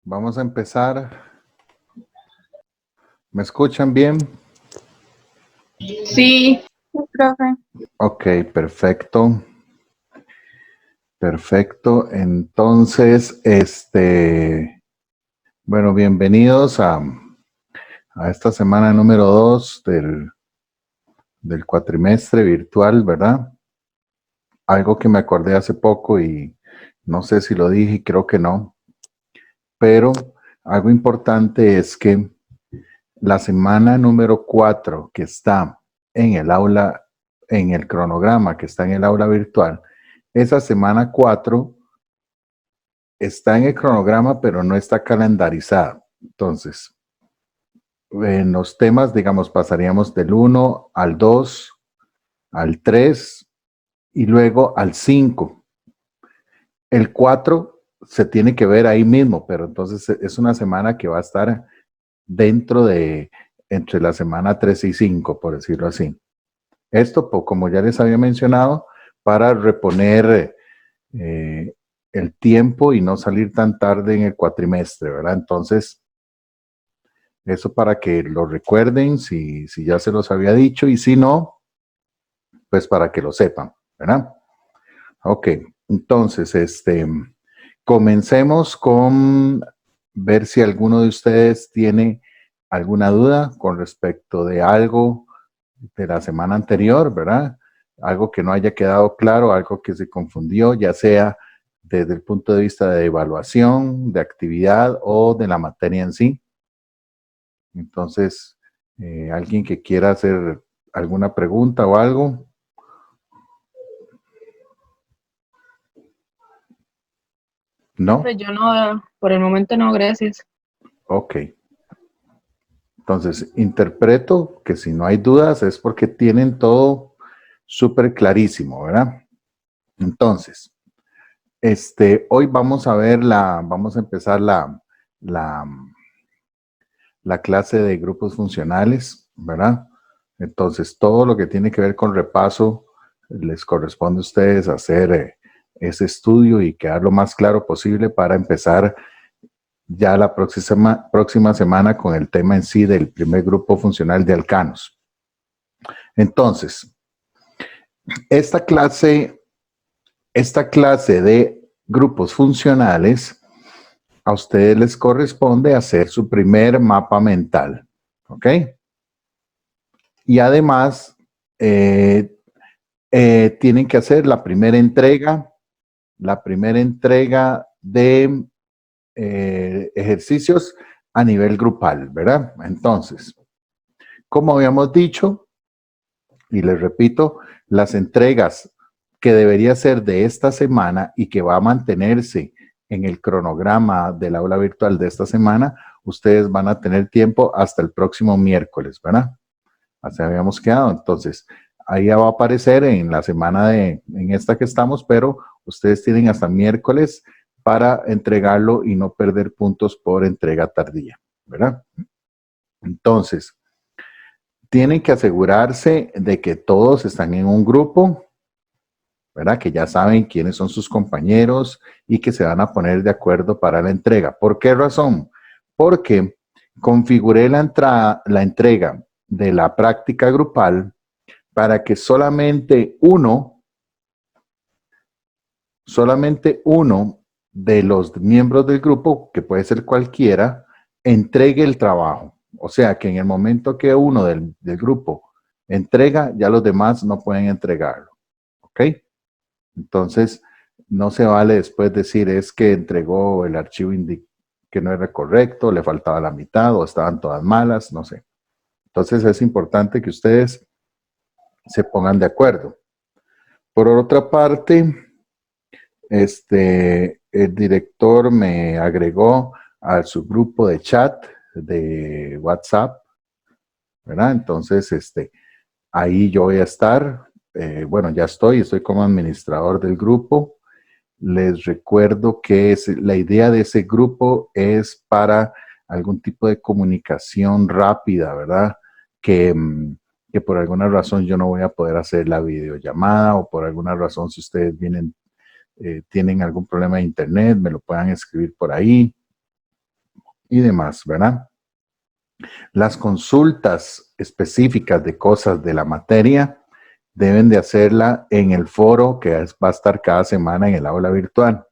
Vamos a empezar. ¿Me escuchan bien? Sí, profe. Ok, perfecto. Perfecto. Entonces, bueno, bienvenidos a esta semana número 2 del cuatrimestre virtual, ¿verdad? Algo que me acordé hace poco y no sé si lo dije, y creo que no, pero algo importante es que la semana número 4 que está en el aula, en el cronograma que está en el aula virtual, esa semana 4 está en el cronograma, pero no está calendarizada. Entonces, en los temas, digamos, pasaríamos del 1 al 2, al 3 y luego al 5. El 4 se tiene que ver ahí mismo, pero entonces es una semana que va a estar dentro de, entre la semana 3 y 5, por decirlo así. Esto, como ya les había mencionado, para reponer el tiempo y no salir tan tarde en el cuatrimestre, ¿verdad? Entonces, eso para que lo recuerden, si ya se los había dicho, y si no, pues para que lo sepan, ¿verdad? Ok, entonces, comencemos con ver si alguno de ustedes tiene alguna duda con respecto de algo de la semana anterior, ¿verdad? Algo que no haya quedado claro, algo que se confundió, ya sea desde el punto de vista de evaluación, de actividad o de la materia en sí. Entonces, alguien que quiera hacer alguna pregunta o algo. Profe, ¿No? yo no, por el momento no, gracias. Ok. Entonces, interpreto que si no hay dudas es porque tienen todo súper clarísimo, ¿verdad? Entonces, hoy vamos a ver vamos a empezar la, la clase de grupos funcionales, ¿verdad? Entonces, todo lo que tiene que ver con repaso, les corresponde a ustedes hacer ese estudio y quedar lo más claro posible para empezar ya la próxima semana con el tema en sí del primer grupo funcional de alcanos. Entonces, esta clase de grupos funcionales, a ustedes les corresponde hacer su primer mapa mental, ¿ok? Y además, tienen que hacer la primera entrega de ejercicios a nivel grupal, ¿verdad? Entonces, como habíamos dicho, y les repito, las entregas que debería ser de esta semana y que va a mantenerse en el cronograma del aula virtual de esta semana, ustedes van a tener tiempo hasta el próximo miércoles, ¿verdad? Así habíamos quedado. Entonces, ahí va a aparecer en la semana en esta que estamos, pero ustedes tienen hasta miércoles para entregarlo y no perder puntos por entrega tardía, ¿verdad? Entonces, tienen que asegurarse de que todos están en un grupo, ¿verdad? Que ya saben quiénes son sus compañeros y que se van a poner de acuerdo para la entrega. ¿Por qué razón? Porque configuré la entrega de la práctica grupal para que solamente uno de los miembros del grupo, que puede ser cualquiera, entregue el trabajo. O sea que en el momento que uno del grupo entrega, ya los demás no pueden entregarlo. ¿Ok? Entonces, no se vale después decir es que entregó el archivo que no era correcto, le faltaba la mitad o estaban todas malas, no sé. Entonces es importante que ustedes se pongan de acuerdo. Por otra parte, el director me agregó a su grupo de chat de WhatsApp, ¿verdad? Entonces, ahí yo voy a estar. Bueno, ya estoy como administrador del grupo. Les recuerdo que la idea de ese grupo es para algún tipo de comunicación rápida, ¿verdad? Que, que por alguna razón yo no voy a poder hacer la videollamada o por alguna razón si ustedes tienen algún problema de internet, me lo puedan escribir por ahí. y demás, ¿verdad? Las consultas específicas de cosas de la materia deben de hacerla en el foro que va a estar cada semana en el aula virtual.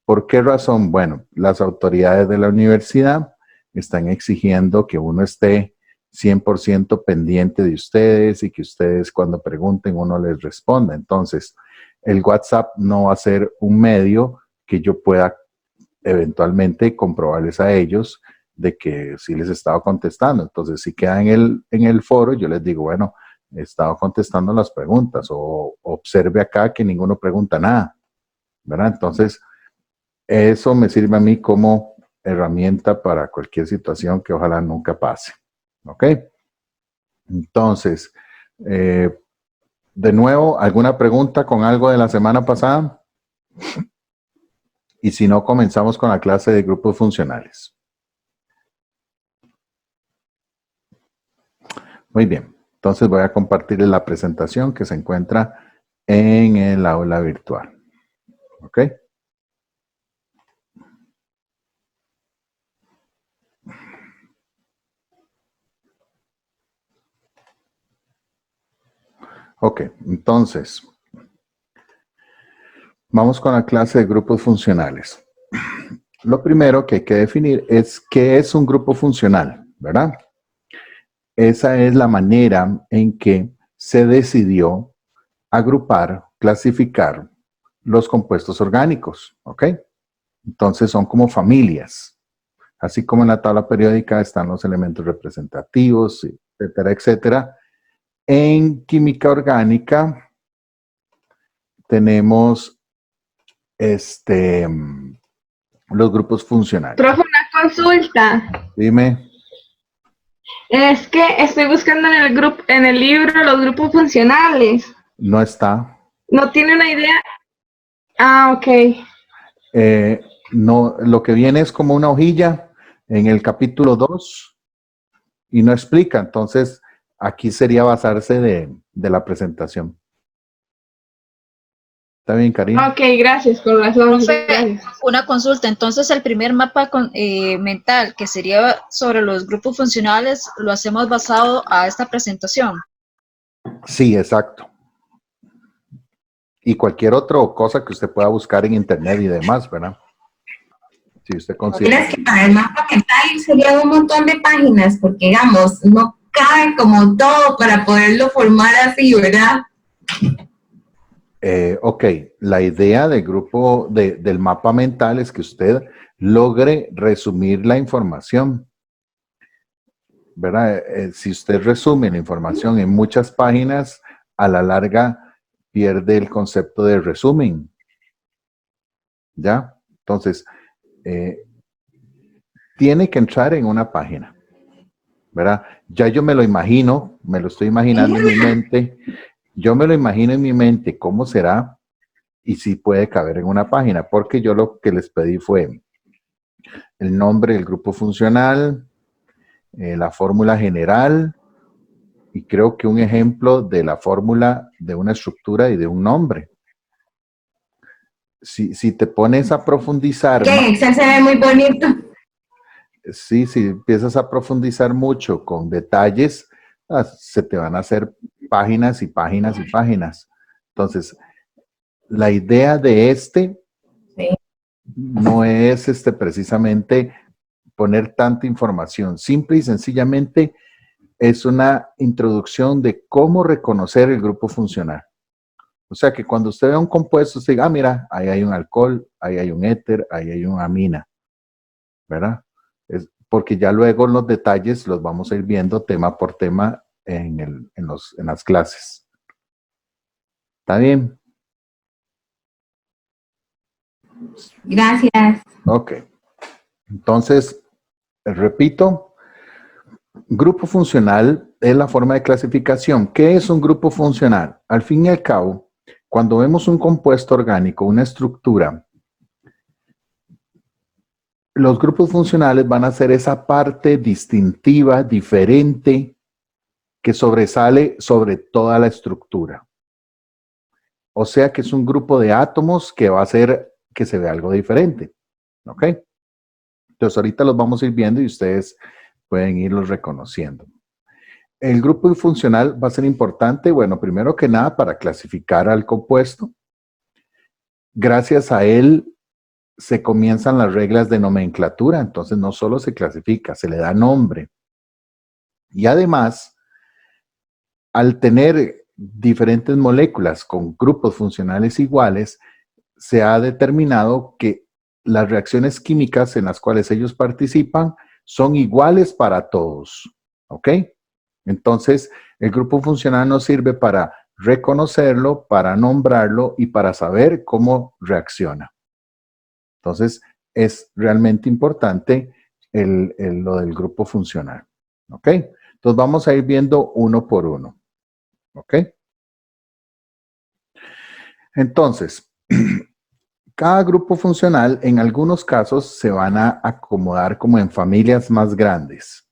¿Por qué razón? Bueno, las autoridades de la universidad están exigiendo que uno esté 100% pendiente de ustedes y que ustedes cuando pregunten uno les responda. Entonces, el WhatsApp no va a ser un medio que yo pueda eventualmente comprobarles a ellos de que sí les he estado contestando. Entonces, si queda en el foro, yo les digo, bueno, he estado contestando las preguntas o observe acá que ninguno pregunta nada, ¿verdad? Entonces, eso me sirve a mí como herramienta para cualquier situación que ojalá nunca pase. ¿Ok? Entonces, de nuevo, ¿alguna pregunta con algo de la semana pasada? Y si no, comenzamos con la clase de grupos funcionales. Muy bien. Entonces voy a compartirles la presentación que se encuentra en el aula virtual. ¿Ok? Ok, entonces, vamos con la clase de grupos funcionales. Lo primero que hay que definir es qué es un grupo funcional, ¿verdad? Esa es la manera en que se decidió agrupar, clasificar los compuestos orgánicos, ¿ok? Entonces son como familias. Así como en la tabla periódica están los elementos representativos, etcétera, etcétera. En química orgánica tenemos los grupos funcionales. Profe, una consulta. Dime. Es que estoy buscando en el libro los grupos funcionales. No está. ¿No tiene una idea? Ah, ok. No, lo que viene es como una hojilla en el capítulo 2 y no explica. Entonces, aquí sería basarse de la presentación. ¿Está bien, Karina? Ok, gracias, con razón. Gracias. Una consulta, entonces el primer mapa mental que sería sobre los grupos funcionales lo hacemos basado a esta presentación. Sí, exacto. Y cualquier otra cosa que usted pueda buscar en internet y demás, ¿verdad? Si usted considera. Es que para el mapa mental sería un montón de páginas, porque digamos, no cabe como todo para poderlo formar así, ¿verdad? Ok, la idea del grupo, del mapa mental es que usted logre resumir la información, ¿verdad? Si usted resume la información en muchas páginas, a la larga pierde el concepto de resumen, ¿ya? Entonces, tiene que entrar en una página, ¿verdad? Ya yo me lo imagino, me lo estoy imaginando en mi mente, yo me lo imagino en mi mente cómo será y si puede caber en una página, porque yo lo que les pedí fue el nombre del grupo funcional, la fórmula general y creo que un ejemplo de la fórmula de una estructura y de un nombre. Si te pones a profundizar... Que en Excel se ve muy bonito. Sí, si empiezas a profundizar mucho con detalles, se te van a hacer páginas y páginas y páginas. Entonces, la idea de Sí. no es precisamente poner tanta información. Simple y sencillamente es una introducción de cómo reconocer el grupo funcional. O sea que cuando usted ve un compuesto, usted diga, ah, mira, ahí hay un alcohol, ahí hay un éter, ahí hay una amina, ¿verdad? Porque ya luego los detalles los vamos a ir viendo tema por tema en las clases. ¿Está bien? Gracias. Ok. Entonces, repito, grupo funcional es la forma de clasificación. ¿Qué es un grupo funcional? Al fin y al cabo, cuando vemos un compuesto orgánico, una estructura, los grupos funcionales van a ser esa parte distintiva, diferente, que sobresale sobre toda la estructura. O sea que es un grupo de átomos que va a hacer que se vea algo diferente. ¿Ok? Entonces, ahorita los vamos a ir viendo y ustedes pueden irlos reconociendo. El grupo funcional va a ser importante, bueno, primero que nada para clasificar al compuesto. Gracias a él se comienzan las reglas de nomenclatura, entonces no solo se clasifica, se le da nombre. Y además, al tener diferentes moléculas con grupos funcionales iguales, se ha determinado que las reacciones químicas en las cuales ellos participan son iguales para todos, ¿ok? Entonces, el grupo funcional nos sirve para reconocerlo, para nombrarlo y para saber cómo reacciona. Entonces, es realmente importante lo del grupo funcional, ¿ok? Entonces, vamos a ir viendo uno por uno, ¿ok? Entonces, cada grupo funcional en algunos casos se van a acomodar como en familias más grandes,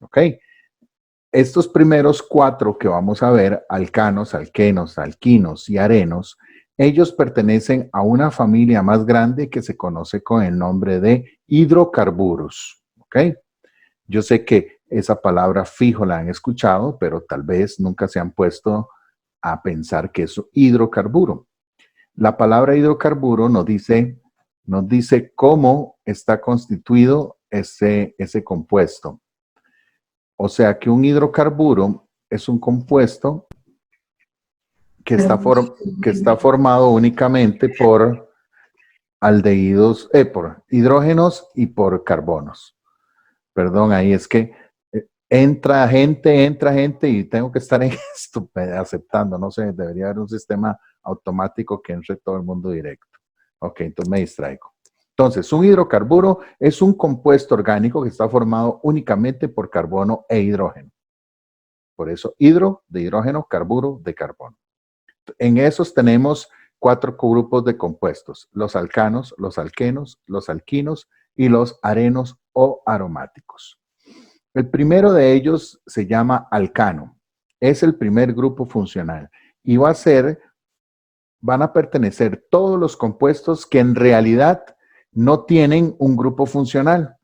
¿ok? Estos primeros 4 que vamos a ver, alcanos, alquenos, alquinos y arenos, ellos pertenecen a una familia más grande que se conoce con el nombre de hidrocarburos, ¿ok? Yo sé que esa palabra fijo la han escuchado, pero tal vez nunca se han puesto a pensar que es hidrocarburo. La palabra hidrocarburo nos dice cómo está constituido ese compuesto. O sea que un hidrocarburo es un compuesto que está formado únicamente por aldehídos, por hidrógenos y por carbonos. Perdón, ahí es que entra gente y tengo que estar en esto aceptando. No sé, debería haber un sistema automático que entre todo el mundo directo. Ok, entonces me distraigo. Entonces, un hidrocarburo es un compuesto orgánico que está formado únicamente por carbono e hidrógeno. Por eso, hidro de hidrógeno, carburo de carbono. En esos tenemos 4 grupos de compuestos: los alcanos, los alquenos, los alquinos y los arenos o aromáticos. El primero de ellos se llama alcano. Es el primer grupo funcional y van a pertenecer todos los compuestos que en realidad no tienen un grupo funcional.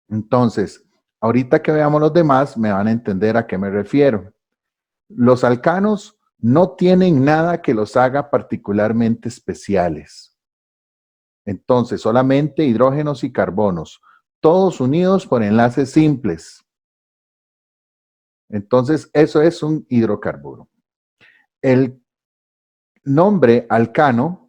Entonces, ahorita que veamos los demás, me van a entender a qué me refiero. Los alcanos no tienen nada que los haga particularmente especiales. Entonces, solamente hidrógenos y carbonos, todos unidos por enlaces simples. Entonces, eso es un hidrocarburo. El nombre alcano,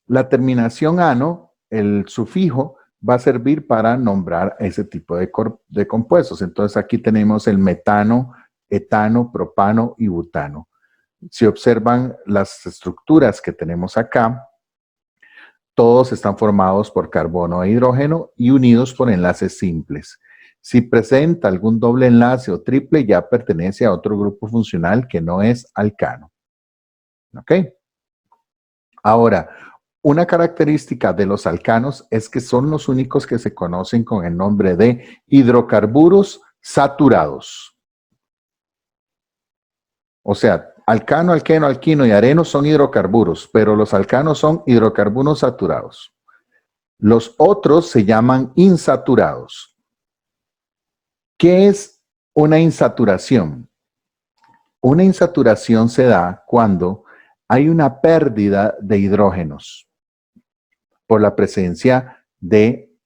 la terminación ano, el sufijo, va a servir para nombrar ese tipo de compuestos. Entonces, aquí tenemos el metano, etano, propano y butano. Si observan las estructuras que tenemos acá, todos están formados por carbono e hidrógeno y unidos por enlaces simples. Si presenta algún doble enlace o triple, ya pertenece a otro grupo funcional que no es alcano. ¿Ok? Ahora, una característica de los alcanos es que son los únicos que se conocen con el nombre de hidrocarburos saturados. O sea, alcano, alqueno, alquino y areno son hidrocarburos, pero los alcanos son hidrocarburos saturados. Los otros se llaman insaturados. ¿Qué es una insaturación? Una insaturación se da cuando hay una pérdida de hidrógenos por la presencia de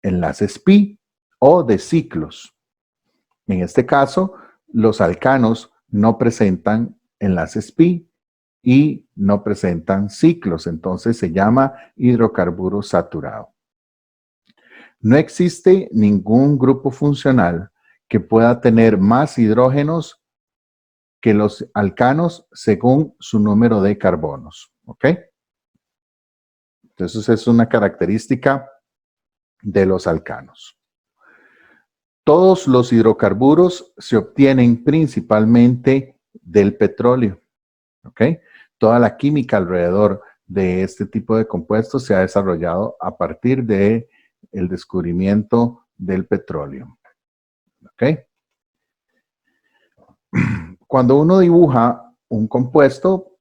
enlaces pi o de ciclos. En este caso, los alcanos no presentan enlaces pi y no presentan ciclos, entonces se llama hidrocarburo saturado. No existe ningún grupo funcional que pueda tener más hidrógenos que los alcanos según su número de carbonos, ¿ok? Entonces es una característica de los alcanos. Todos los hidrocarburos se obtienen principalmente del petróleo, ¿ok? Toda la química alrededor de este tipo de compuestos se ha desarrollado a partir de el descubrimiento del petróleo, ¿ok? Cuando uno dibuja un compuesto,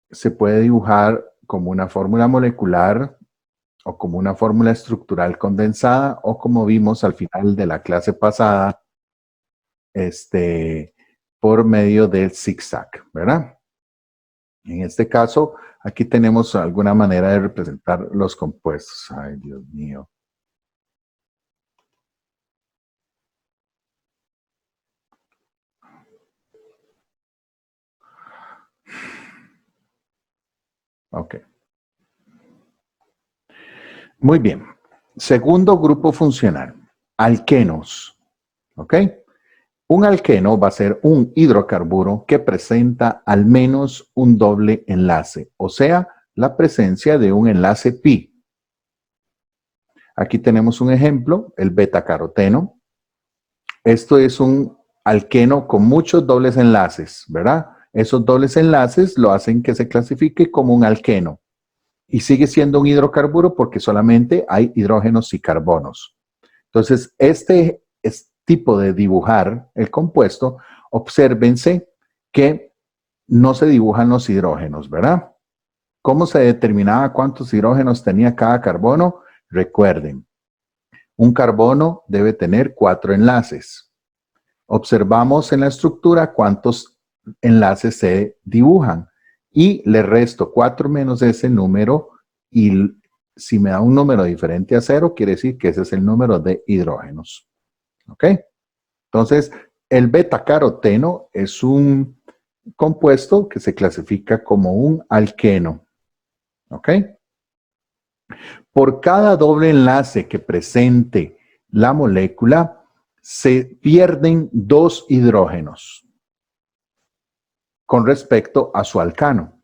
se puede dibujar como una fórmula molecular o como una fórmula estructural condensada, o como vimos al final de la clase pasada, por medio del zigzag, ¿verdad? En este caso, aquí tenemos alguna manera de representar los compuestos. Ay, Dios mío. Ok. Muy bien. Segundo grupo funcional, alquenos. ¿Ok? Un alqueno va a ser un hidrocarburo que presenta al menos un doble enlace, o sea, la presencia de un enlace pi. Aquí tenemos un ejemplo, el betacaroteno. Esto es un alqueno con muchos dobles enlaces, ¿verdad? Esos dobles enlaces lo hacen que se clasifique como un alqueno. Y sigue siendo un hidrocarburo porque solamente hay hidrógenos y carbonos. Entonces, este tipo de dibujar el compuesto, obsérvense que no se dibujan los hidrógenos, ¿verdad? ¿Cómo se determinaba cuántos hidrógenos tenía cada carbono? Recuerden, un carbono debe tener 4 enlaces. Observamos en la estructura cuántos enlaces se dibujan y le resto 4 menos ese número y si me da un número diferente a 0, quiere decir que ese es el número de hidrógenos. ¿Ok? Entonces, el betacaroteno es un compuesto que se clasifica como un alqueno. ¿Ok? Por cada doble enlace que presente la molécula, se pierden 2 hidrógenos con respecto a su alcano.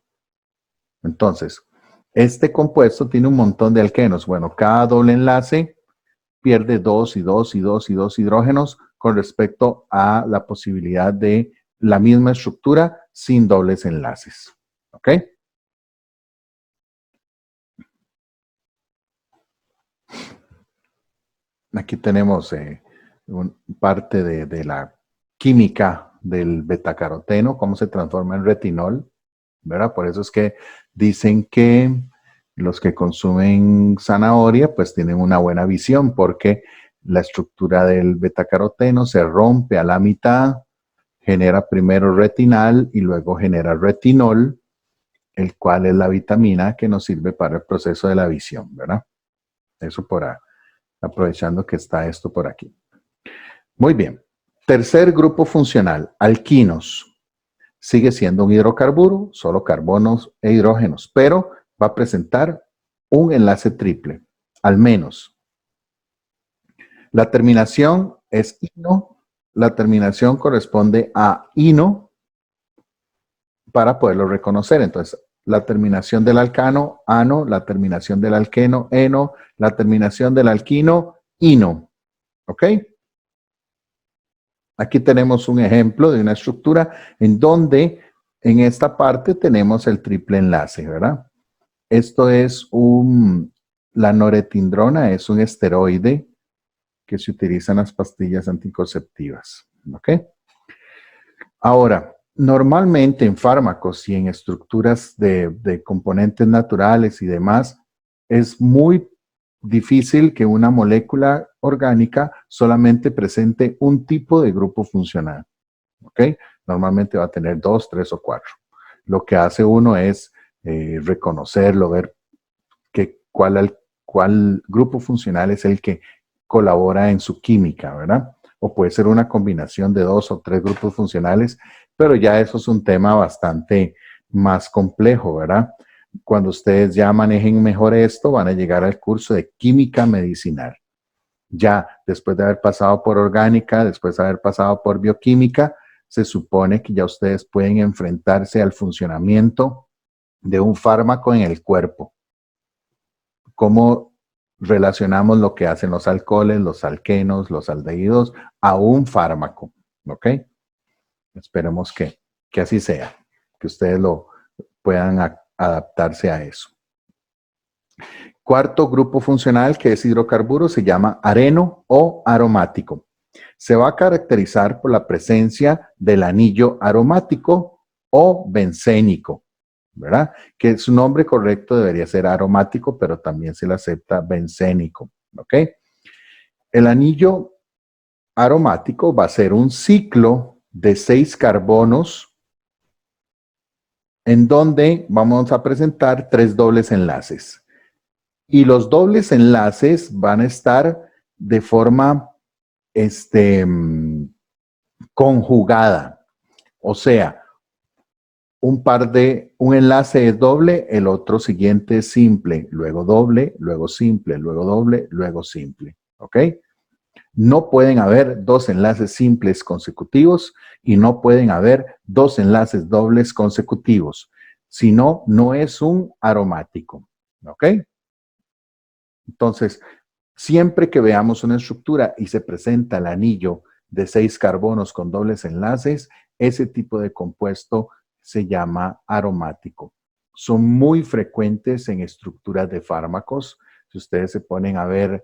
Entonces, este compuesto tiene un montón de alquenos. Bueno, cada doble enlace pierde 2 y 2 y 2 y 2 hidrógenos con respecto a la posibilidad de la misma estructura sin dobles enlaces. ¿Ok? Aquí tenemos parte de la química del betacaroteno, cómo se transforma en retinol, ¿verdad? Por eso es que dicen que los que consumen zanahoria pues tienen una buena visión porque la estructura del betacaroteno se rompe a la mitad, genera primero retinal y luego genera retinol, el cual es la vitamina que nos sirve para el proceso de la visión, ¿verdad? Eso por ahí, aprovechando que está esto por aquí. Muy bien. Tercer grupo funcional, alquinos. Sigue siendo un hidrocarburo, solo carbonos e hidrógenos, pero va a presentar un enlace triple, al menos. La terminación es ino, la terminación corresponde a ino para poderlo reconocer. Entonces, la terminación del alcano, ano, la terminación del alqueno, eno, la terminación del alquino, ino. ¿Ok? Aquí tenemos un ejemplo de una estructura en donde en esta parte tenemos el triple enlace, ¿verdad? Esto es la noretindrona, es un esteroide que se utiliza en las pastillas anticonceptivas, ¿ok? Ahora, normalmente en fármacos y en estructuras de componentes naturales y demás, es muy difícil que una molécula orgánica solamente presente un tipo de grupo funcional. ¿Ok? Normalmente va a tener 2, 3 o 4. Lo que hace uno es reconocerlo, ver cuál grupo funcional es el que colabora en su química, ¿verdad? O puede ser una combinación de 2 o 3 grupos funcionales, pero ya eso es un tema bastante más complejo, ¿verdad? Cuando ustedes ya manejen mejor esto, van a llegar al curso de química medicinal. Ya después de haber pasado por orgánica, después de haber pasado por bioquímica, se supone que ya ustedes pueden enfrentarse al funcionamiento de un fármaco en el cuerpo. Cómo relacionamos lo que hacen los alcoholes, los alquenos, los aldehídos a un fármaco. ¿Ok? Esperemos que así sea, que ustedes lo puedan adaptarse a eso. Cuarto grupo funcional, que es hidrocarburo, se llama areno o aromático. Se va a caracterizar por la presencia del anillo aromático o bencénico. ¿verdad? Que su nombre correcto debería ser aromático, pero también se le acepta bencénico, ¿ok? El anillo aromático va a ser un ciclo de 6 carbonos en donde vamos a presentar 3 dobles enlaces. Y los dobles enlaces van a estar de forma conjugada. O sea, un enlace es doble, el otro siguiente es simple, luego doble, luego simple, luego doble, luego simple. ¿Ok? No pueden haber 2 enlaces simples consecutivos y no pueden haber 2 enlaces dobles consecutivos. Si no, no es un aromático. ¿Ok? Entonces, siempre que veamos una estructura y se presenta el anillo de 6 carbonos con dobles enlaces, ese tipo de compuesto se llama aromático. Son muy frecuentes en estructuras de fármacos. Si ustedes se ponen a ver,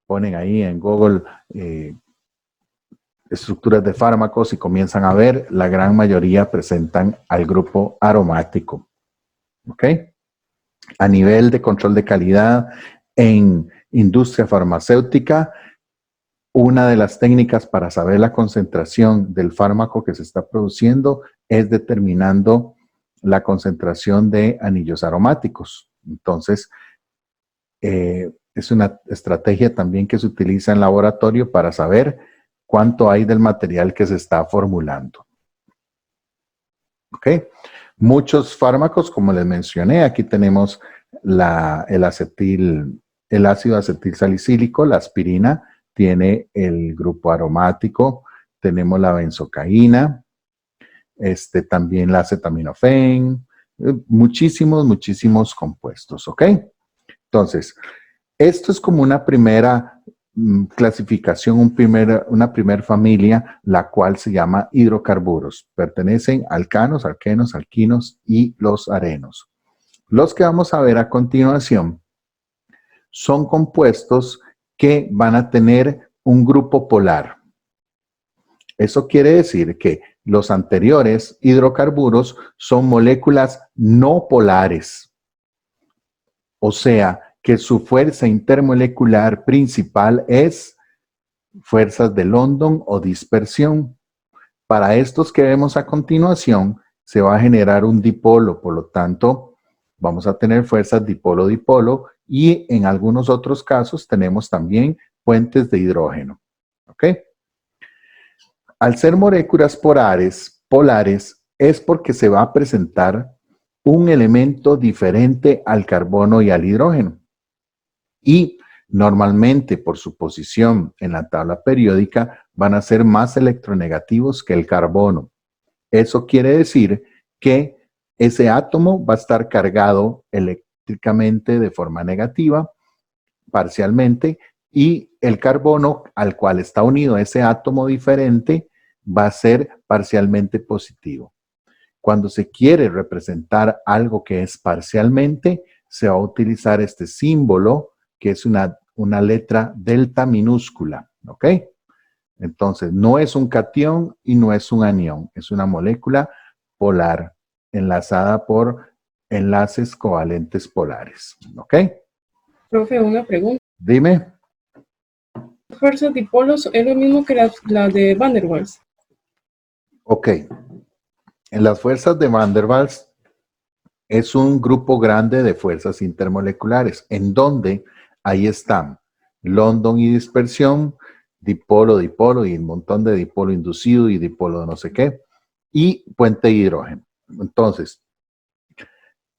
ponen ahí en Google estructuras de fármacos y comienzan a ver, la gran mayoría presentan al grupo aromático. ¿Ok? A nivel de control de calidad en industria farmacéutica, una de las técnicas para saber la concentración del fármaco que se está produciendo es determinando la concentración de anillos aromáticos. Entonces, es una estrategia también que se utiliza en laboratorio para saber cuánto hay del material que se está formulando. ¿Ok? Muchos fármacos, como les mencioné, aquí tenemos el ácido acetil salicílico, la aspirina, tiene el grupo aromático, tenemos la benzocaína, también la acetaminofén, muchísimos compuestos, ¿ok? Entonces, esto es como una primera clasificación, una primera familia, la cual se llama hidrocarburos. Pertenecen a alcanos, alquenos, alquinos y los arenos. Los que vamos a ver a continuación son compuestos que van a tener un grupo polar. Eso quiere decir que los anteriores hidrocarburos son moléculas no polares. O sea, que su fuerza intermolecular principal es fuerzas de London o dispersión. Para estos que vemos a continuación, se va a generar un dipolo, por lo tanto, vamos a tener fuerzas dipolo-dipolo y en algunos otros casos tenemos también puentes de hidrógeno. ¿Ok? Al ser moléculas polares es porque se va a presentar un elemento diferente al carbono y al hidrógeno. Y normalmente por su posición en la tabla periódica van a ser más electronegativos que el carbono. Eso quiere decir que ese átomo va a estar cargado eléctricamente de forma negativa, parcialmente, y el carbono al cual está unido ese átomo diferente va a ser parcialmente positivo. Cuando se quiere representar algo que es parcialmente, se va a utilizar este símbolo que es una letra delta minúscula, ¿ok? Entonces, no es un catión y no es un anión, es una molécula polar enlazada por enlaces covalentes polares, ¿ok? Profe, una pregunta. Dime. ¿Fuerzas dipolos es lo mismo que la de Van der Waals? Ok. En las fuerzas de Van der Waals es un grupo grande de fuerzas intermoleculares, en donde ahí están London y dispersión, dipolo, dipolo y un montón de dipolo inducido y dipolo de no sé qué, y puente de hidrógeno. Entonces,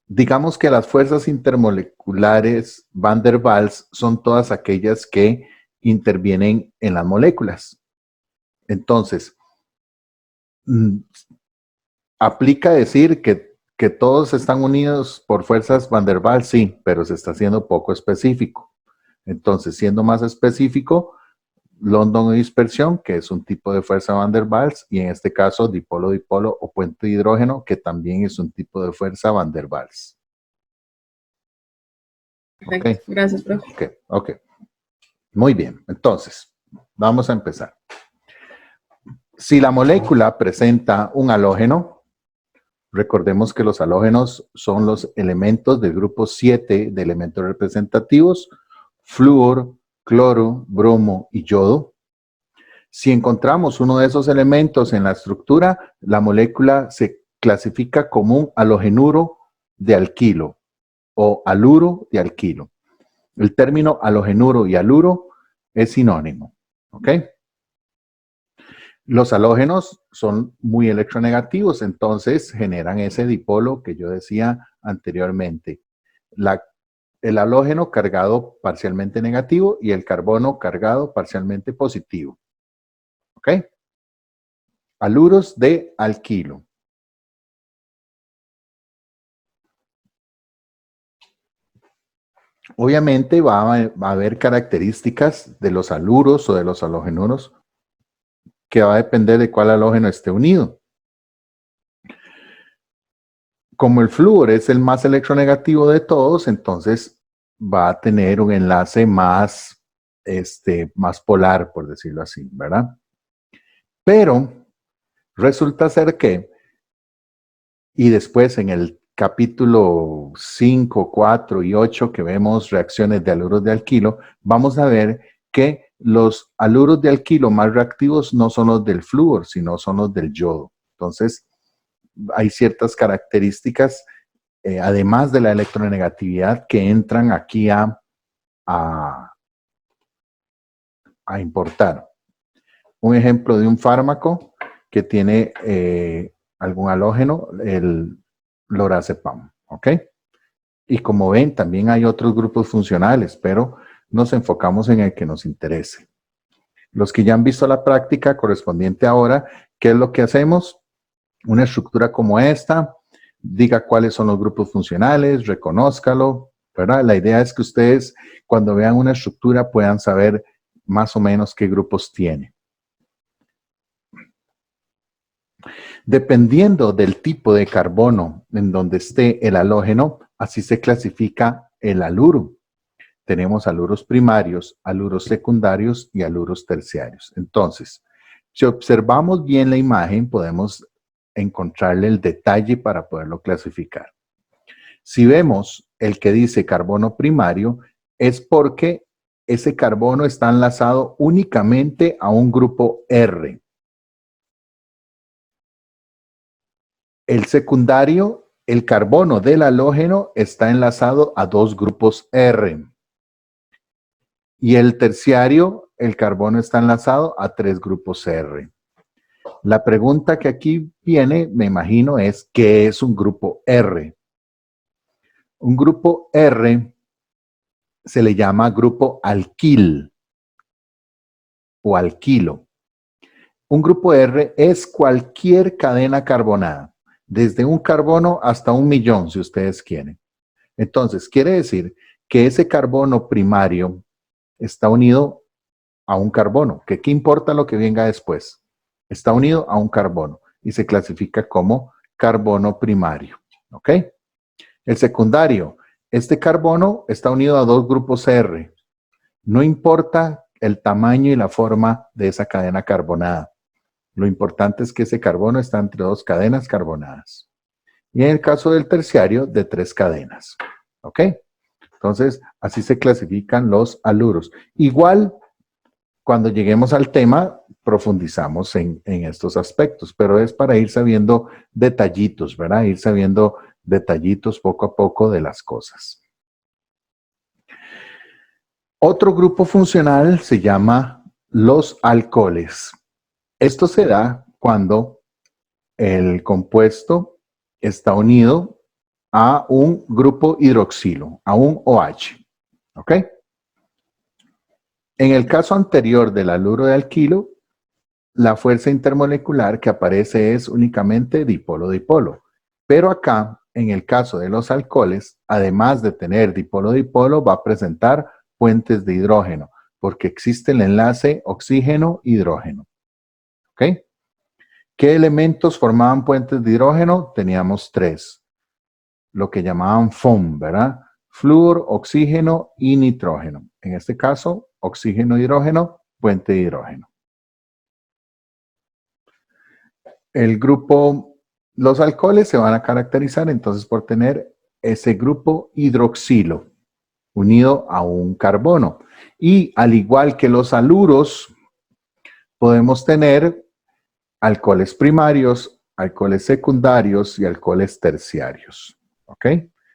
digamos que las fuerzas intermoleculares Van der Waals son todas aquellas que intervienen en las moléculas. Entonces, aplica decir que todos están unidos por fuerzas Van der Waals, sí, pero se está haciendo poco específico. Entonces, siendo más específico, London y dispersión, que es un tipo de fuerza Van der Waals, y en este caso dipolo-dipolo o puente de hidrógeno, que también es un tipo de fuerza Van der Waals. Perfecto, okay. Gracias, profe. Ok. Muy bien, entonces, vamos a empezar. Si la molécula presenta un halógeno, Recordemos que los halógenos son los elementos del grupo 7 de elementos representativos, flúor, cloro, bromo y yodo. Si encontramos uno de esos elementos en la estructura, la molécula se clasifica como un halogenuro de alquilo o haluro de alquilo. El término halogenuro y haluro es sinónimo, ¿ok? Los halógenos son muy electronegativos, entonces generan ese dipolo que yo decía anteriormente. El halógeno cargado parcialmente negativo y el carbono cargado parcialmente positivo. ¿Ok? Haluros de alquilo. Obviamente va a haber características de los haluros o de los halógenos que va a depender de cuál halógeno esté unido. Como el flúor es el más electronegativo de todos, entonces va a tener un enlace más, más polar, por decirlo así, ¿verdad? Pero resulta ser que, y después en el capítulo 5, 4 y 8 que vemos reacciones de haluros de alquilo, vamos a ver que los haluros de alquilo más reactivos no son los del flúor, sino son los del yodo. Entonces, hay ciertas características, además de la electronegatividad, que entran aquí a importar. Un ejemplo de un fármaco que tiene algún halógeno, el lorazepam, ¿ok? Y como ven, también hay otros grupos funcionales, pero nos enfocamos en el que nos interese. Los que ya han visto la práctica correspondiente ahora, ¿qué es lo que hacemos? Una estructura como esta, diga cuáles son los grupos funcionales, reconózcalo, ¿verdad? La idea es que ustedes, cuando vean una estructura, puedan saber más o menos qué grupos tiene. Dependiendo del tipo de carbono en donde esté el halógeno, así se clasifica el haluro. Tenemos haluros primarios, haluros secundarios y haluros terciarios. Entonces, si observamos bien la imagen, podemos encontrarle el detalle para poderlo clasificar. Si vemos el que dice carbono primario, es porque ese carbono está enlazado únicamente a un grupo R. El secundario, el carbono del halógeno, está enlazado a dos grupos R. Y el terciario, el carbono está enlazado a 3 grupos R. La pregunta que aquí viene, me imagino, es ¿qué es un grupo R? Un grupo R se le llama grupo alquil o alquilo. Un grupo R es cualquier cadena carbonada, desde un carbono hasta 1.000.000, si ustedes quieren. Entonces, quiere decir que ese carbono primario está unido a un carbono, que qué importa lo que venga después. Está unido a un carbono y se clasifica como carbono primario. ¿Ok? El secundario, este carbono está unido a dos grupos R. No importa el tamaño y la forma de esa cadena carbonada. Lo importante es que ese carbono está entre dos cadenas carbonadas. Y en el caso del terciario, de 3 cadenas. ¿Ok? Entonces, así se clasifican los haluros. Igual, cuando lleguemos al tema, profundizamos en estos aspectos, pero es para ir sabiendo detallitos, ¿verdad? Ir sabiendo detallitos poco a poco de las cosas. Otro grupo funcional se llama los alcoholes. Esto se da cuando el compuesto está unido a un grupo hidroxilo, a un OH. ¿Ok? En el caso anterior del haluro de alquilo, la fuerza intermolecular que aparece es únicamente dipolo-dipolo. Pero acá, en el caso de los alcoholes, además de tener dipolo-dipolo, va a presentar puentes de hidrógeno, porque existe el enlace oxígeno-hidrógeno. ¿Ok? ¿Qué elementos formaban puentes de hidrógeno? Teníamos 3. Lo que llamaban FOM, ¿verdad? Flúor, oxígeno y nitrógeno. En este caso, oxígeno, hidrógeno, puente de hidrógeno. El grupo Los alcoholes se van a caracterizar entonces por tener ese grupo hidroxilo unido a un carbono. Y al igual que los haluros, podemos tener alcoholes primarios, alcoholes secundarios y alcoholes terciarios. ¿Ok?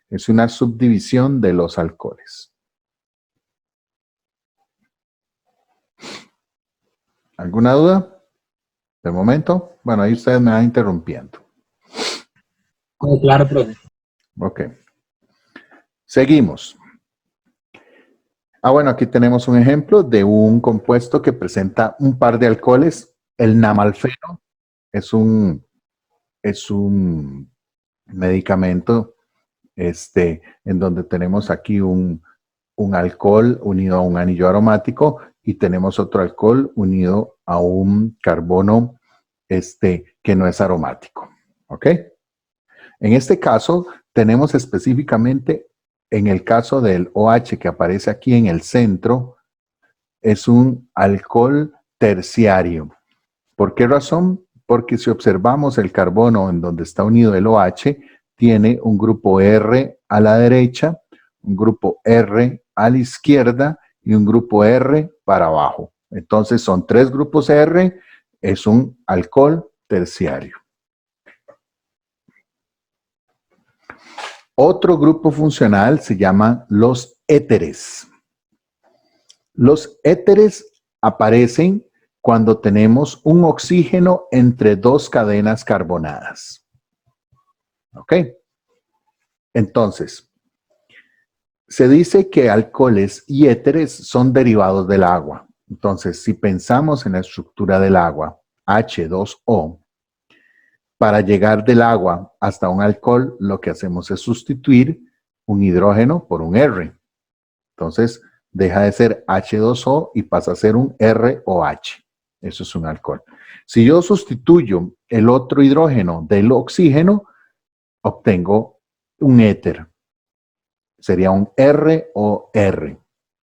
Es una subdivisión de los alcoholes. ¿Alguna duda? De momento, bueno, ahí ustedes me van interrumpiendo. Claro, profe. Ok. Seguimos. Bueno, aquí tenemos un ejemplo de un compuesto que presenta un par de alcoholes. El namalfeno es un medicamento en donde tenemos aquí un alcohol unido a un anillo aromático y tenemos otro alcohol unido a un carbono que no es aromático. ¿Ok? En este caso, tenemos específicamente, en el caso del OH que aparece aquí en el centro, es un alcohol terciario. ¿Por qué razón? Porque si observamos el carbono en donde está unido el OH, tiene un grupo R a la derecha, un grupo R a la izquierda y un grupo R para abajo. Entonces son 3 grupos R, es un alcohol terciario. Otro grupo funcional se llama los éteres. Los éteres aparecen cuando tenemos un oxígeno entre 2 cadenas carbonadas. ¿Ok? Entonces, se dice que alcoholes y éteres son derivados del agua. Entonces, si pensamos en la estructura del agua, H2O, para llegar del agua hasta un alcohol, lo que hacemos es sustituir un hidrógeno por un R. Entonces, deja de ser H2O y pasa a ser un ROH. Eso es un alcohol. Si yo sustituyo el otro hidrógeno del oxígeno, obtengo un éter. Sería un ROR.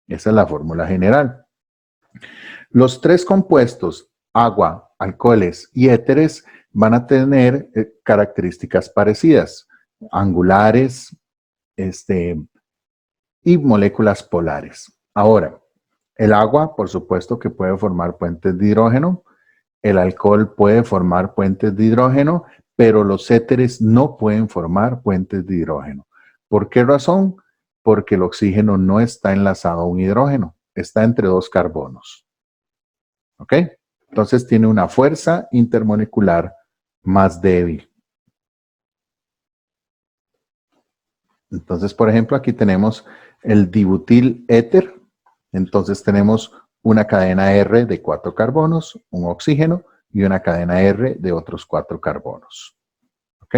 Esa es la fórmula general. Los 3 compuestos, agua, alcoholes y éteres, van a tener características parecidas, angulares, y moléculas polares. Ahora, el agua, por supuesto que puede formar puentes de hidrógeno, el alcohol puede formar puentes de hidrógeno, pero los éteres no pueden formar puentes de hidrógeno. ¿Por qué razón? Porque el oxígeno no está enlazado a un hidrógeno, está entre 2 carbonos. ¿Ok? Entonces tiene una fuerza intermolecular más débil. Entonces, por ejemplo, aquí tenemos el dibutil éter. Entonces tenemos una cadena R de 4 carbonos, un oxígeno y una cadena R de otros 4 carbonos. ¿Ok?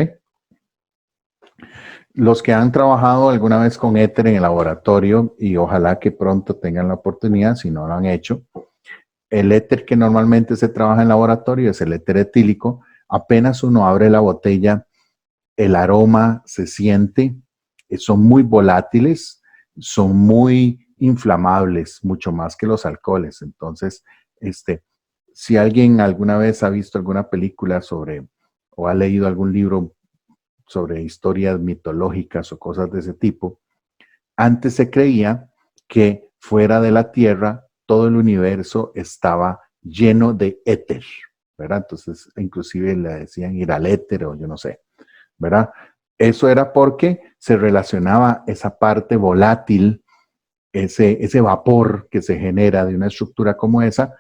Los que han trabajado alguna vez con éter en el laboratorio, y ojalá que pronto tengan la oportunidad, si no lo han hecho, el éter que normalmente se trabaja en laboratorio es el éter etílico. Apenas uno abre la botella, el aroma se siente, son muy volátiles, son muy inflamables, mucho más que los alcoholes. Entonces, si alguien alguna vez ha visto alguna película sobre, o ha leído algún libro sobre historias mitológicas o cosas de ese tipo, antes se creía que fuera de la Tierra todo el universo estaba lleno de éter, ¿verdad? Entonces, inclusive le decían ir al éter o yo no sé, ¿verdad? Eso era porque se relacionaba esa parte volátil, ese vapor que se genera de una estructura como esa,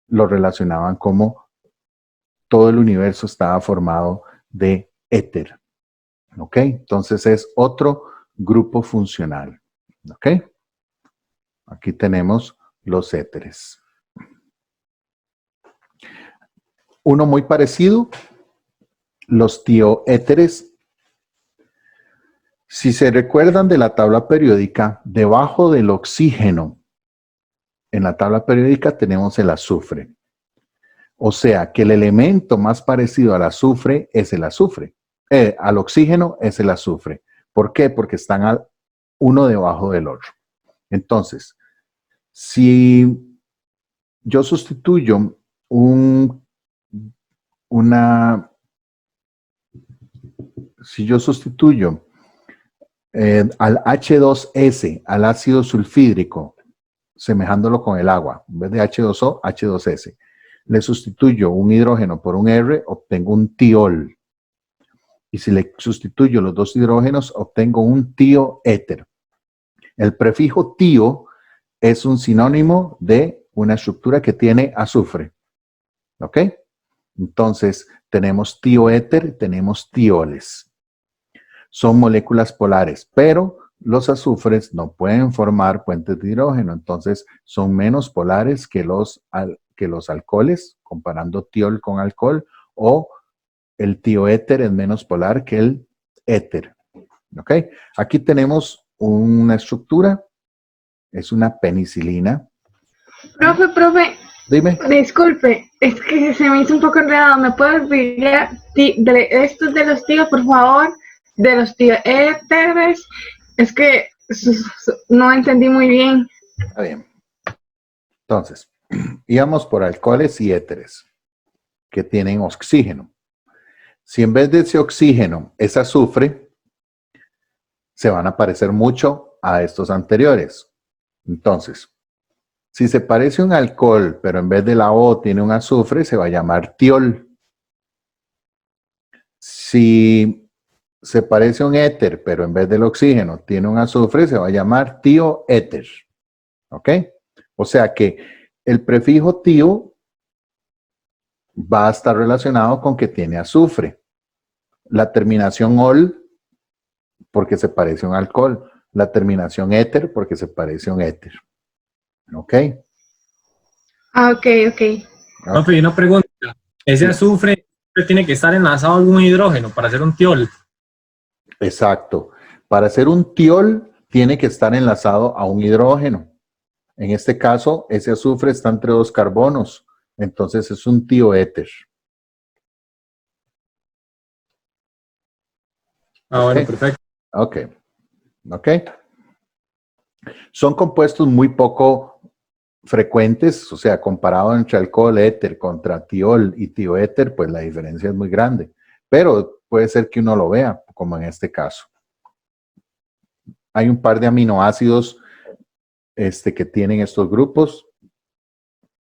lo relacionaban como todo el universo estaba formado de éter. ¿Ok? Entonces es otro grupo funcional. ¿Ok? Aquí tenemos los éteres. Uno muy parecido, los tioéteres. Si se recuerdan de la tabla periódica, debajo del oxígeno, en la tabla periódica tenemos el azufre. O sea, que el elemento más parecido al azufre es el azufre. Al oxígeno es el azufre. ¿Por qué? Porque están uno debajo del otro. Entonces, si yo sustituyo una si yo sustituyo al H2S, al ácido sulfídrico, semejándolo con el agua, en vez de H2O, H2S, le sustituyo un hidrógeno por un R, obtengo un tiol. Y si le sustituyo los dos hidrógenos, obtengo un tioéter. El prefijo tio es un sinónimo de una estructura que tiene azufre. ¿Ok? Entonces, tenemos tioéter, tenemos tioles. Son moléculas polares, pero los azufres no pueden formar puentes de hidrógeno, entonces son menos polares que los alcoholes, comparando tiol con alcohol, o el tioéter es menos polar que el éter. ¿Ok? Aquí tenemos una estructura, es una penicilina. Profe, Dime. disculpe, es que se me hizo un poco enredado. ¿Me puedes explicar estos de los tíos, por favor? De los tioéteres. Es que no entendí muy bien. Está bien. Entonces, íbamos por alcoholes y éteres que tienen oxígeno. Si en vez de ese oxígeno es azufre, se van a parecer mucho a estos anteriores. Entonces, si se parece a un alcohol, pero en vez de la O tiene un azufre, se va a llamar tiol. Si se parece a un éter, pero en vez del oxígeno tiene un azufre, se va a llamar tioéter. ¿Ok? O sea que el prefijo tio va a estar relacionado con que tiene azufre. La terminación ol, porque se parece a un alcohol. La terminación éter, porque se parece a un éter. ¿Ok? Ah, ok, ok. Profe, y una pregunta. ¿Ese azufre tiene que estar enlazado a algún hidrógeno para hacer un tiol? Exacto. Para hacer un tiol, tiene que estar enlazado a un hidrógeno. En este caso, ese azufre está entre dos carbonos. Entonces es un tioéter. Ah, bueno, perfecto. Ok. Ok. Son compuestos muy poco frecuentes, o sea, comparado entre alcohol éter contra tiol y tioéter, pues la diferencia es muy grande. Pero puede ser que uno lo vea, como en este caso. Hay un par de aminoácidos que tienen estos grupos.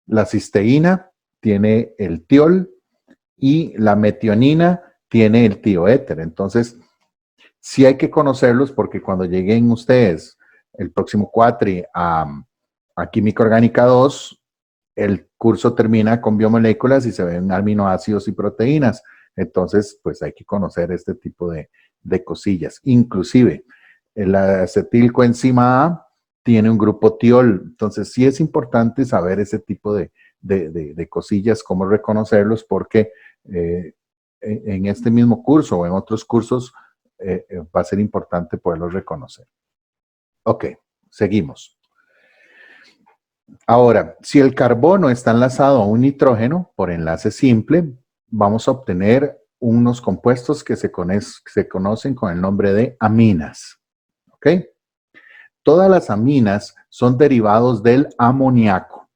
La cisteína tiene el tiol y la metionina tiene el tioéter. Entonces, sí hay que conocerlos porque cuando lleguen ustedes el próximo cuatri a Química Orgánica 2, el curso termina con biomoléculas y se ven aminoácidos y proteínas. Entonces, pues hay que conocer este tipo de cosillas. Inclusive, el acetilcoenzima A tiene un grupo tiol. Entonces, sí es importante saber ese tipo de cosillas, cómo reconocerlos, porque en este mismo curso o en otros cursos va a ser importante poderlos reconocer. Ok, seguimos. Ahora, si el carbono está enlazado a un nitrógeno por enlace simple, vamos a obtener unos compuestos que se conocen con el nombre de aminas. ¿Ok? Todas las aminas son derivados del amoníaco.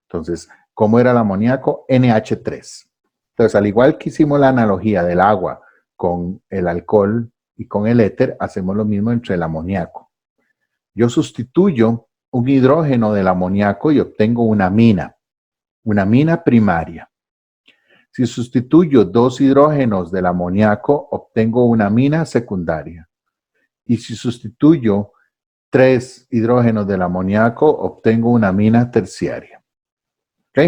Entonces, ¿cómo era el amoníaco? NH3. Entonces, al igual que hicimos la analogía del agua con el alcohol y con el éter, hacemos lo mismo entre el amoníaco. Yo sustituyo un hidrógeno del amoníaco y obtengo una amina primaria. Si sustituyo dos hidrógenos del amoníaco, obtengo una amina secundaria. Y si sustituyo 3 hidrógenos del amoníaco, obtengo una amina terciaria. ¿Ok?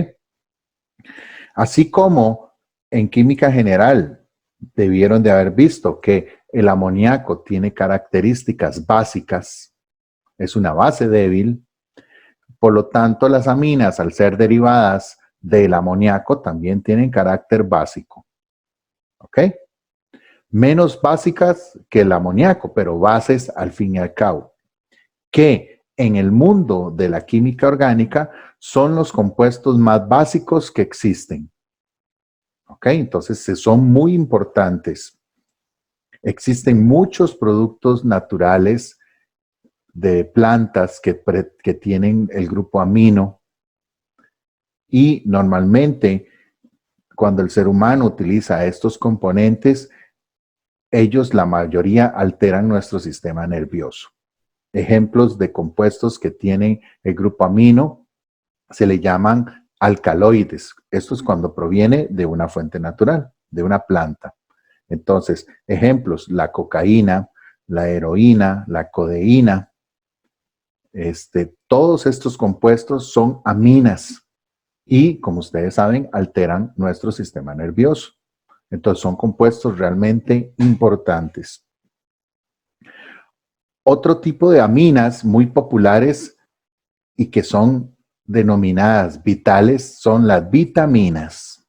Así como en química general debieron de haber visto que el amoníaco tiene características básicas, es una base débil, por lo tanto las aminas al ser derivadas del amoníaco también tienen carácter básico. ¿Ok? Menos básicas que el amoníaco, pero bases al fin y al cabo. Que en el mundo de la química orgánica son los compuestos más básicos que existen. ¿Ok? Entonces son muy importantes. Existen muchos productos naturales de plantas que tienen el grupo amino y normalmente cuando el ser humano utiliza estos componentes ellos, la mayoría, alteran nuestro sistema nervioso. Ejemplos de compuestos que tienen el grupo amino se le llaman alcaloides. Esto es cuando proviene de una fuente natural, de una planta. Entonces, ejemplos, la cocaína, la heroína, la codeína, todos estos compuestos son aminas y, como ustedes saben, alteran nuestro sistema nervioso. Entonces, son compuestos realmente importantes. Otro tipo de aminas muy populares y que son denominadas vitales son las vitaminas.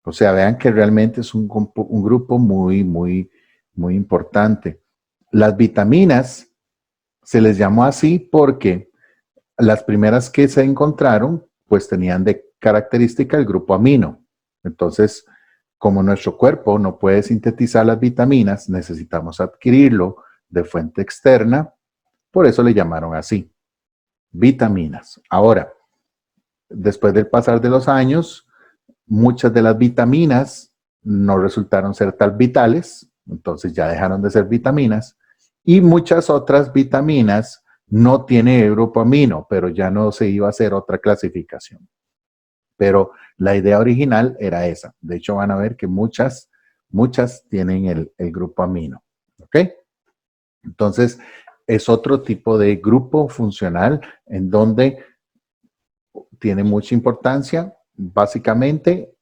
O sea, vean que realmente es un grupo muy importante. Las vitaminas se les llamó así porque las primeras que se encontraron, pues tenían de característica el grupo amino. Entonces, como nuestro cuerpo no puede sintetizar las vitaminas, necesitamos adquirirlo de fuente externa, por eso le llamaron así, vitaminas. Ahora, después del pasar de los años, muchas de las vitaminas no resultaron ser tan vitales, entonces ya dejaron de ser vitaminas, y muchas otras vitaminas no tienen el grupo amino, pero ya no se iba a hacer otra clasificación. Pero la idea original era esa. De hecho, van a ver que muchas tienen el grupo amino. ¿Ok? Entonces, es otro tipo de grupo funcional en donde tiene mucha importancia, básicamente,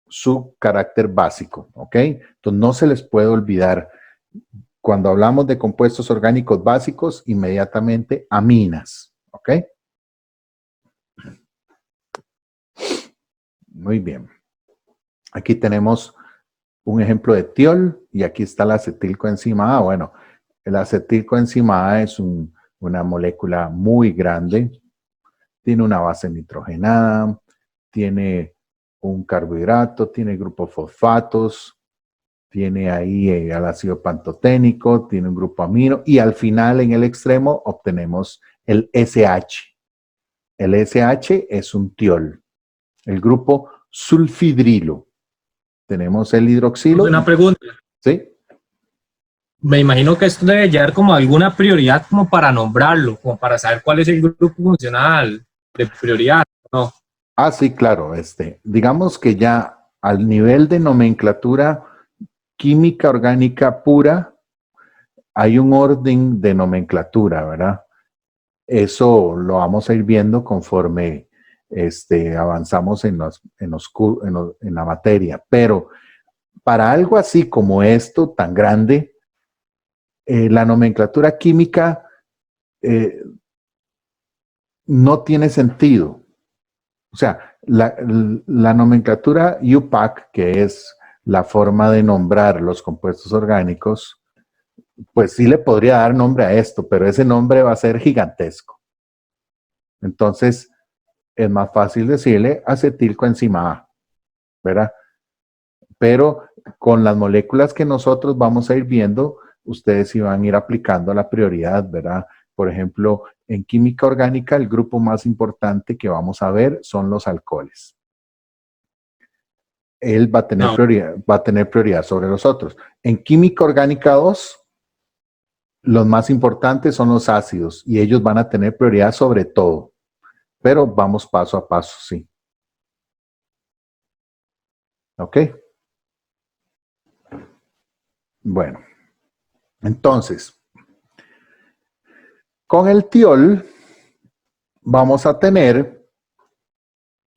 su carácter básico. ¿Ok? Entonces, no se les puede olvidar. Cuando hablamos de compuestos orgánicos básicos, inmediatamente aminas. ¿Ok? Muy bien. Aquí tenemos un ejemplo de tiol y aquí está la acetilcoenzima A. Bueno, el acetilcoenzima A es una molécula muy grande. Tiene una base nitrogenada, tiene un carbohidrato, tiene grupos fosfatos, tiene ahí el ácido pantoténico, tiene un grupo amino y al final en el extremo obtenemos el SH. El SH es un tiol. El grupo sulfidrilo. Tenemos el hidroxilo. Una pregunta. ¿Sí? Me imagino que esto debe llevar como alguna prioridad como para nombrarlo, como para saber cuál es el grupo funcional de prioridad, ¿no? Ah, sí, claro. Digamos que ya al nivel de nomenclatura química orgánica pura, hay un orden de nomenclatura, ¿verdad? Eso lo vamos a ir viendo conforme avanzamos en la materia. Pero para algo así como esto, tan grande, la nomenclatura química no tiene sentido. O sea, la nomenclatura UPAC, que es la forma de nombrar los compuestos orgánicos, pues sí le podría dar nombre a esto, pero ese nombre va a ser gigantesco. Entonces, es más fácil decirle acetilcoenzima A, ¿verdad? Pero con las moléculas que nosotros vamos a ir viendo, ustedes sí van a ir aplicando la prioridad, ¿verdad? Por ejemplo, en química orgánica, el grupo más importante que vamos a ver son los alcoholes. Él va a tener prioridad sobre los otros. En química orgánica 2, los más importantes son los ácidos y ellos van a tener prioridad sobre todo. Pero vamos paso a paso, sí. ¿Ok? Bueno, entonces, con el tiol vamos a tener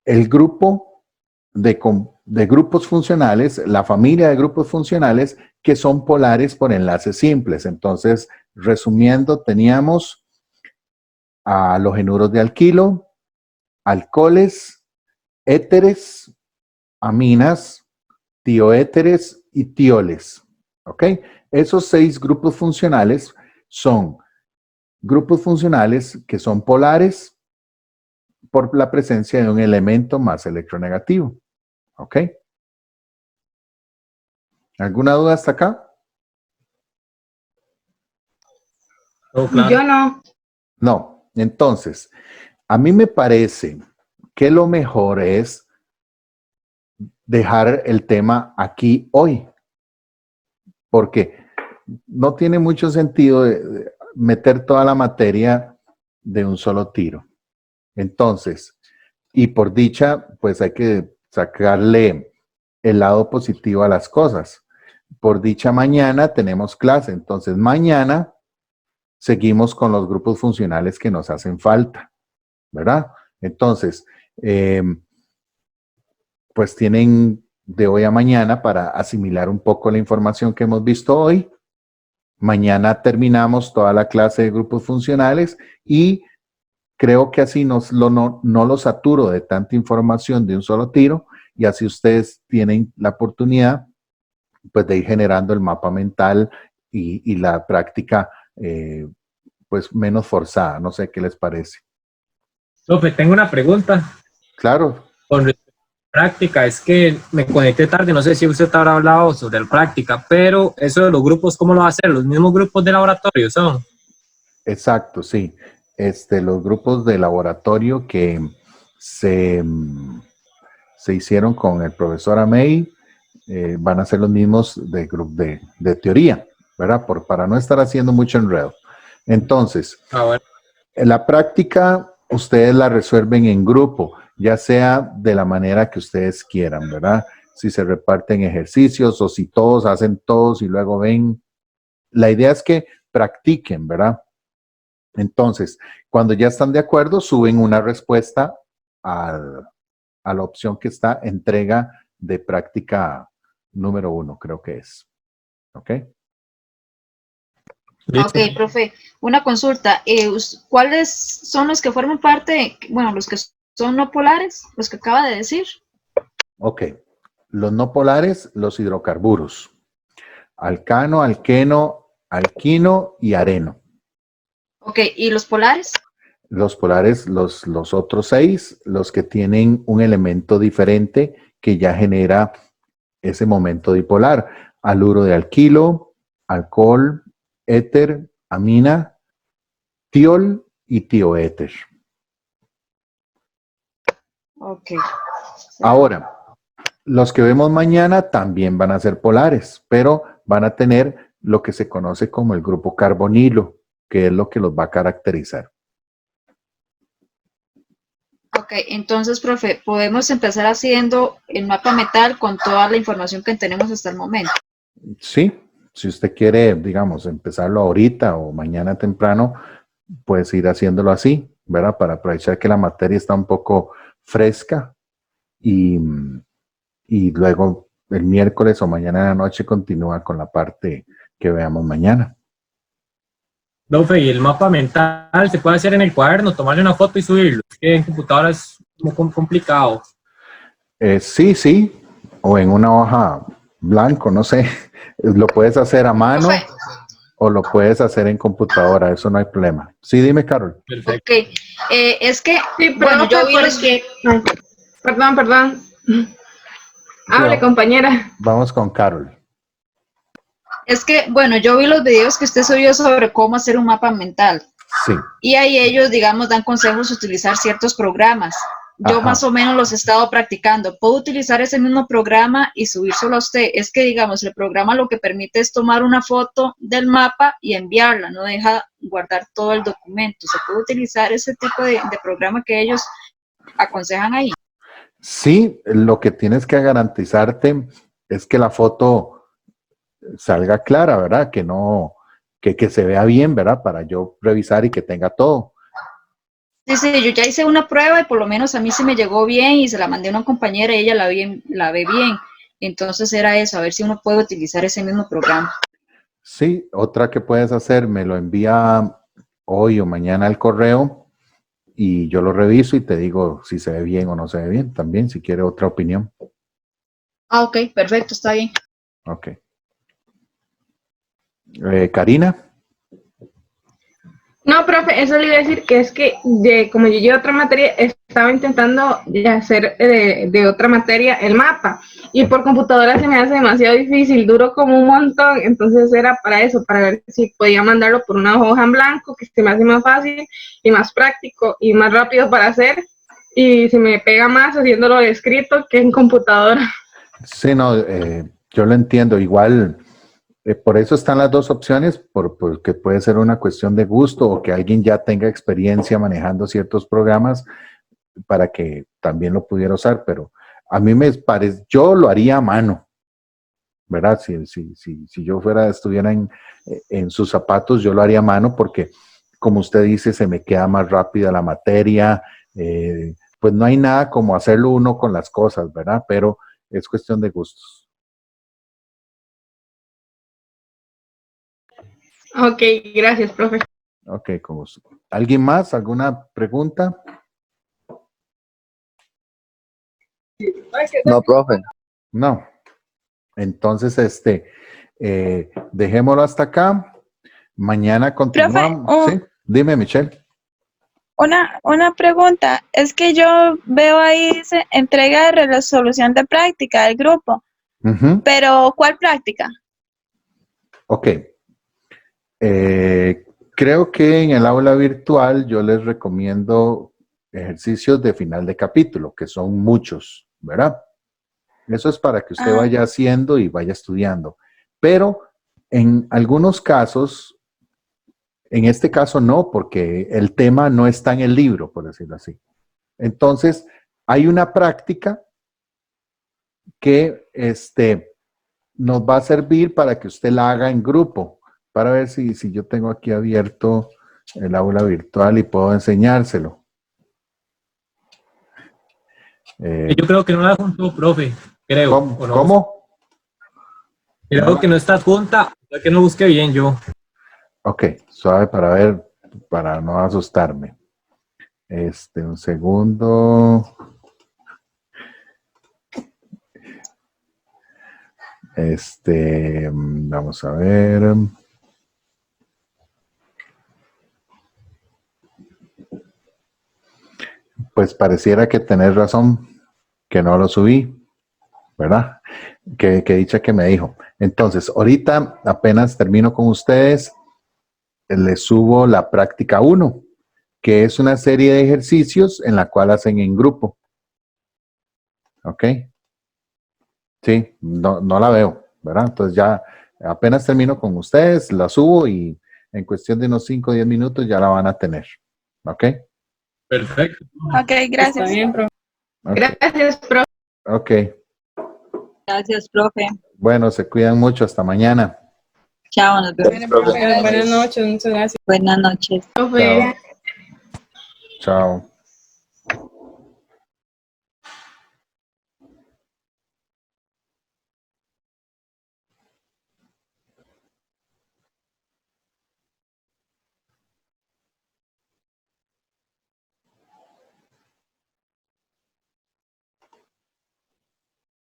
el grupo de grupos funcionales, la familia de grupos funcionales que son polares por enlaces simples. Entonces, resumiendo, teníamos halogenuros de alquilo, alcoholes, éteres, aminas, tioéteres y tioles. ¿Ok? Esos 6 grupos funcionales son grupos funcionales que son polares por la presencia de un elemento más electronegativo. ¿Ok? ¿Alguna duda hasta acá? Oh, claro. Yo no. No. Entonces, a mí me parece que lo mejor es dejar el tema aquí hoy. porque no tiene mucho sentido meter toda la materia de un solo tiro. Entonces, y por dicha, pues hay que sacarle el lado positivo a las cosas. Por dicha, mañana tenemos clase, entonces mañana seguimos con los grupos funcionales que nos hacen falta, ¿verdad? Entonces, pues tienen de hoy a mañana para asimilar un poco la información que hemos visto hoy. Mañana terminamos toda la clase de grupos funcionales y creo que así no lo saturo de tanta información de un solo tiro y así ustedes tienen la oportunidad pues de ir generando el mapa mental y la práctica pues menos forzada. No sé qué les parece. Profe, tengo una pregunta. Claro. Con respecto a la práctica, es que me conecté tarde, no sé si usted habrá hablado sobre la práctica, pero eso de los grupos, ¿cómo lo va a hacer? ¿Los mismos grupos de laboratorio son? Exacto, sí. Los grupos de laboratorio que se hicieron con el profesor Amey van a ser los mismos de teoría, ¿verdad? Para no estar haciendo mucho enredo. Entonces, Bueno. en la práctica, ustedes la resuelven en grupo, ya sea de la manera que ustedes quieran, ¿verdad? Si se reparten ejercicios o si todos hacen todos y luego ven. La idea es que practiquen, ¿verdad? Entonces, cuando ya están de acuerdo, suben una respuesta a la opción que está entrega de práctica número 1, creo que es. ¿Ok? Ok, profe, una consulta. ¿Cuáles son los que forman parte, bueno, los que son no polares, los que acaba de decir? Ok. Los no polares, los hidrocarburos. Alcano, alqueno, alquino y areno. Ok, ¿y los polares? Los polares, los otros 6, los que tienen un elemento diferente que ya genera ese momento dipolar. Haluro de alquilo, alcohol, éter, amina, tiol y tioéter. Ok. Ahora, los que vemos mañana también van a ser polares, pero van a tener lo que se conoce como el grupo carbonilo, que es lo que los va a caracterizar. Ok, entonces, profe, podemos empezar haciendo el mapa mental con toda la información que tenemos hasta el momento. Sí, si usted quiere, digamos, empezarlo ahorita o mañana temprano, puedes ir haciéndolo así, ¿verdad? Para aprovechar que la materia está un poco fresca y luego el miércoles o mañana en la noche continúa con la parte que veamos mañana. Profe, ¿y el mapa mental se puede hacer en el cuaderno, tomarle una foto y subirlo? Es que en computadora es como complicado. Sí, o en una hoja blanco, no sé. Lo puedes hacer a mano Profe. o lo puedes hacer en computadora, eso no hay problema. Sí, dime, Carol. Perfecto. Ok, es que, Sí, bueno, yo vi los... porque... Ay, perdón. Hable, Sí, compañera. vamos con Carol. Es que, bueno, yo vi los videos que usted subió sobre cómo hacer un mapa mental. Sí. Y ahí ellos, digamos, dan consejos de utilizar ciertos programas. Yo Ajá. más o menos los he estado practicando. ¿Puedo utilizar ese mismo programa y subírselo a usted? Es que, digamos, el programa lo que permite es tomar una foto del mapa y enviarla, no deja guardar todo el documento. ¿Se puede utilizar ese tipo de programa que ellos aconsejan ahí? Sí, lo que tienes que garantizarte es que la foto salga clara, ¿verdad? Que no, que se vea bien, ¿verdad? Para yo revisar y que tenga todo. Sí, yo ya hice una prueba y por lo menos a mí se me llegó bien y se la mandé a una compañera y ella la ve bien. Entonces era eso, a ver si uno puede utilizar ese mismo programa. Sí, otra que puedes hacer, me lo envía hoy o mañana al correo y yo lo reviso y te digo si se ve bien o no se ve bien. También, si quiere otra opinión. Ah, ok, perfecto, está bien. Ok. Karina. No, profe, eso le iba a decir que es que como yo llevo otra materia, estaba intentando hacer de otra materia el mapa y por computadora se me hace demasiado difícil, duro como un montón, entonces era para eso, para ver si podía mandarlo por una hoja en blanco, que se me hace más fácil y más práctico y más rápido para hacer y se me pega más haciéndolo escrito que en computadora. Sí, no, yo lo entiendo. Igual Por eso están las dos opciones, porque puede ser una cuestión de gusto o que alguien ya tenga experiencia manejando ciertos programas para que también lo pudiera usar, pero a mí me parece, yo lo haría a mano, ¿verdad? Si yo estuviera en sus zapatos, yo lo haría a mano porque, como usted dice, se me queda más rápida la materia, pues no hay nada como hacerlo uno con las cosas, ¿verdad? Pero es cuestión de gustos. Ok, gracias, profe. Ok, con gusto. ¿Alguien más? ¿Alguna pregunta? No, profe. No. Entonces, dejémoslo hasta acá. Mañana continuamos. Profe, ¿Sí? Dime, Michelle. una pregunta. Es que yo veo ahí dice entrega de resolución de práctica del grupo. Ujú. Pero, ¿cuál práctica? Ok. Creo que en el aula virtual yo les recomiendo ejercicios de final de capítulo, que son muchos, ¿verdad? Eso es para que usted vaya haciendo y vaya estudiando. Pero en algunos casos, en este caso no, porque el tema no está en el libro, por decirlo así. Entonces, hay una práctica que nos va a servir para que usted la haga en grupo, para ver si yo tengo aquí abierto el aula virtual y puedo enseñárselo. Yo creo que no la juntó, profe. Creo. ¿Cómo? ¿O no? ¿Cómo? Creo que no está junta. Es que no busqué bien yo. Ok, suave para ver, para no asustarme. Un segundo. Vamos a ver. Pues pareciera que tenés razón, que no lo subí, ¿verdad? Que dicha que me dijo. Entonces, ahorita apenas termino con ustedes, les subo la práctica 1, que es una serie de ejercicios en la cual hacen en grupo. ¿Ok? Sí, no la veo, ¿verdad? Entonces ya apenas termino con ustedes, la subo y en cuestión de unos 5 o 10 minutos ya la van a tener. ¿Ok? Perfecto. Ok, gracias. Está bien, profe. Okay. Gracias, profe. Ok. Gracias, profe. Bueno, se cuidan mucho. Hasta mañana. Chao, nos vemos. Gracias, profe. Buenas noches, muchas gracias. Buenas noches. Profe. Chao. Chao.